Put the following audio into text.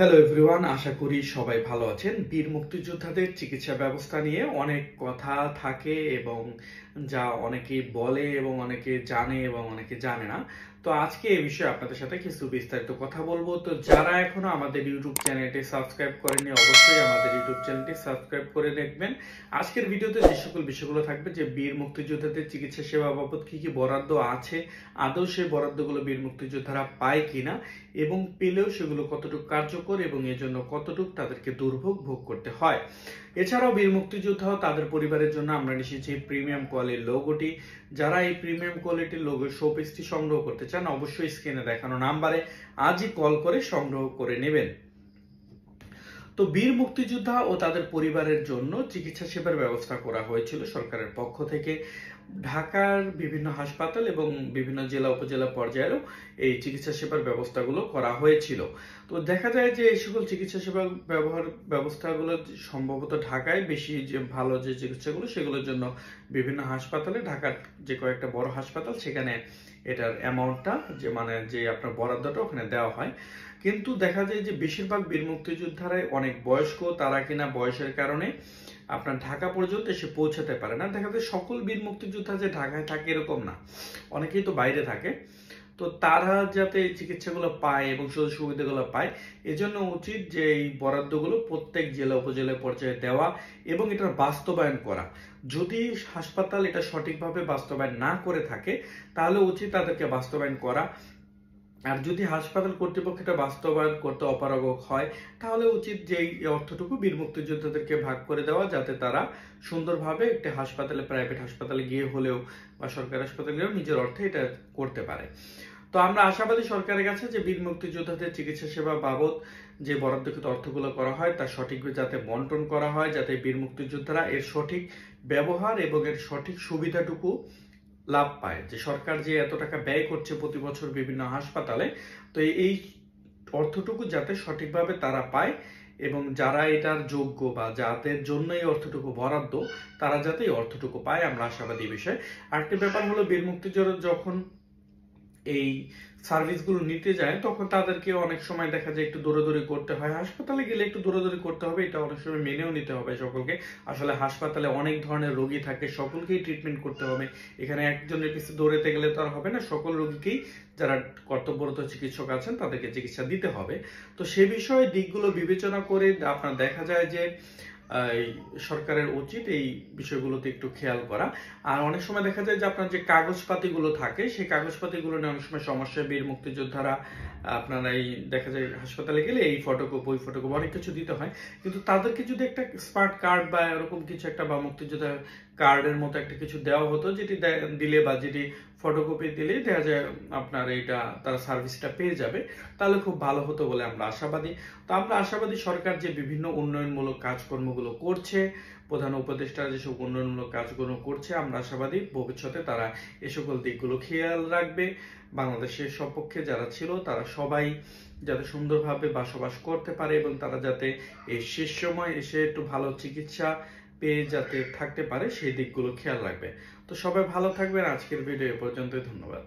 Hello everyone, আশা করি সবাই ভালো আছেন। বীর মুক্তিযোদ্ধাদের চিকিৎসা ব্যবস্থা নিয়ে অনেক কথা থাকে এবং যা অনেকে বলে এবং অনেকে জানে এবং অনেকে জানে না। তো আজকে এই বিষয়ে আপনাদের সাথে কিছু বিস্তারিত কথা বলবো। তো যারা এখনো আমাদের ইউটিউব চ্যানেলটি সাবস্ক্রাইব করেনি, অবশ্যই আমাদের ইউটিউব চ্যানেলটি সাবস্ক্রাইব করে দেখবেন। আজকের ভিডিওতে যে সকল বিষয়গুলো থাকবে, যে বীর মুক্তিযোদ্ধাদের চিকিৎসা সেবা বাবদ কি কি বরাদ্দ আছে, আদৌ সেই বরাদ্দগুলো বীর মুক্তিযোদ্ধারা পায় কিনা এবং পেলেও সেগুলো কতটুকু কার্যকর এবং এজন্য কতটুকু তাদেরকে দুর্ভোগ ভোগ করতে হয়। এছাড়াও বীর মুক্তিযোদ্ধা ও তাদের পরিবারের জন্য আমরা এসেছি প্রিমিয়াম কোয়ালিটির লোগোটি। যারা এই প্রিমিয়াম কোয়ালিটির লোগো শোপিসটি সংগ্রহ করতে চান, অবশ্যই স্ক্রিনে দেখানো নাম্বারে আজই কল করে সংগ্রহ করে নেবেন। তো বীর মুক্তিযোদ্ধা ও তাদের পরিবারের জন্য চিকিৎসা সেবার ব্যবস্থা করা হয়েছিল সরকারের পক্ষ থেকে। ঢাকার বিভিন্ন হাসপাতাল এবং বিভিন্ন জেলা উপজেলা পর্যায়েও এই চিকিৎসা সেবার ব্যবস্থাগুলো করা হয়েছিল। তো দেখা যায় যে এই সকল চিকিৎসা সেবা ব্যবস্থাগুলো সম্ভবত ঢাকায় বেশি যে ভালো যে চিকিৎসাগুলো, সেগুলোর জন্য বিভিন্ন হাসপাতালে, ঢাকার যে কয়েকটা বড় হাসপাতাল, সেখানে এটার অ্যামাউন্টটা যে আপনার বরাদ্দটা ওখানে দেওয়া হয়। কিন্তু দেখা যায় যে বেশিরভাগ বীর মুক্তিযোদ্ধারাই অনেক বয়স্ক, তারা কিনা বয়সের কারণে আপনার ঢাকা পর্যন্ত এসে পৌঁছাতে পারে না। দেখা যায় সকল বীর মুক্তিযোদ্ধা যে ঢাকায় থাকে এরকম না, অনেকেই তো বাইরে থাকে। তো তারা যাতে এই চিকিৎসাগুলো পায় এবং সুযোগ সুবিধাগুলো পায়, এজন্য উচিত যে এই বরাদ্দগুলো প্রত্যেক জেলা উপজেলা পর্যায়ে দেওয়া এবং এটার বাস্তবায়ন করা। যদি হাসপাতাল এটা সঠিকভাবে বাস্তবায়ন না করে থাকে, তাহলে উচিত তাদেরকে বাস্তবায়ন করা। আর যদি হাসপাতাল কর্তৃপক্ষ এটা বাস্তবায়ন করতে অপারগ হয়, তাহলে উচিত যে এই অর্থটুকু বীর মুক্তিযোদ্ধাদেরকে ভাগ করে দেওয়া, যাতে তারা সুন্দরভাবে একটা হাসপাতালে, প্রাইভেট হাসপাতালে গিয়ে হলেও বা সরকারি হাসপাতালে গিয়েও নিজের অর্থে এটা করতে পারে। তো আমরা আশাবাদী সরকারের কাছে যে বীর মুক্তিযোদ্ধাদের চিকিৎসা সেবা বাবদ যে বরাদ্দকৃত অর্থগুলো করা হয়, তা সঠিকভাবে যাতে বন্টন করা হয়, যাতে বীর মুক্তিযোদ্ধারা এর সঠিক ব্যবহার এবং এর সঠিক সুবিধাটুকু লাভ পায়। যে সরকার যে এত টাকা ব্যয় করছে প্রতি বছর বিভিন্ন হাসপাতালে, তো এই অর্থটুকু যাতে সঠিকভাবে তারা পায় এবং যারা এটার যোগ্য বা যাদের জন্য এই অর্থটুকু বরাদ্দ, তারা যাতে এই অর্থটুকু পায়, আমরা আশাবাদী বিষয়। আরেকটি ব্যাপার হলো, বীর মুক্তিযোদ্ধা যখন এই সার্ভিসগুলো নিতে যায়, তখন তাদেরকে অনেক সময় দেখা যায় একটু দৌড়াদৌড়ি করতে হয়। হাসপাতালে গেলে একটু দৌড়াদৌড়ি করতে হবে, এটা অনেক সময় মেনেও নিতে হবে সকলকে। আসলে হাসপাতালে অনেক ধরনের রোগী থাকে, সকলকেই ট্রিটমেন্ট করতে হবে। এখানে একজনের পিছনে দৌড়াতে গেলে তো আর হবে না, সকল রোগীকেই যারা কর্তব্যরত চিকিৎসক আছেন তাদেরকে চিকিৎসা দিতে হবে। তো সে বিষয়ে দিকগুলো বিবেচনা করে আপনার দেখা যায় যে সরকারের উচিত এই বিষয়গুলোতে একটু খেয়াল করা। আর অনেক সময় দেখা যায় যে আপনার যে কাগজপাতিগুলো থাকে, সেই কাগজপাতিগুলো নিয়ে অনেক সময় সমস্যা। বীর মুক্তিযোদ্ধারা আপনার এই দেখা যায় হাসপাতালে গেলে এই ফটোকপি, ওই ফটোকপি অনেক কিছু দিতে হয়, কিন্তু তাদেরকে যদি একটা স্মার্ট কার্ড বা এরকম কিছু একটা, বা মুক্তিযোদ্ধা কার্ডের মতো একটা কিছু দেওয়া হতো, যেটি দিলে বা যেটি ফটোকপি দিলে দেখা যায় আপনার এইটা তারা সার্ভিসটা পেয়ে যাবে, তাহলে খুব ভালো হতো বলে আমরা আশাবাদী। তো আমরা আশাবাদী সরকার যে বিভিন্ন উন্নয়নমূলক কাজকর্মগুলো করছে, প্রধান উপদেষ্টা যেসব উন্নয়নমূলক কাজকর্ম করছে, আমরা আশাবাদী ভবিষ্যতে তারা এ সকল দিকগুলো খেয়াল রাখবে। বাংলাদেশের সপক্ষে যারা ছিল তারা সবাই যাতে সুন্দরভাবে বসবাস করতে পারে এবং তারা যাতে এই শেষ সময় এসে একটু ভালো চিকিৎসা পেয়ে যাতে থাকতে পারে, সেই দিকগুলো খেয়াল রাখবে। তো সবাই ভালো থাকবেন। আজকের ভিডিও এ পর্যন্তই। ধন্যবাদ।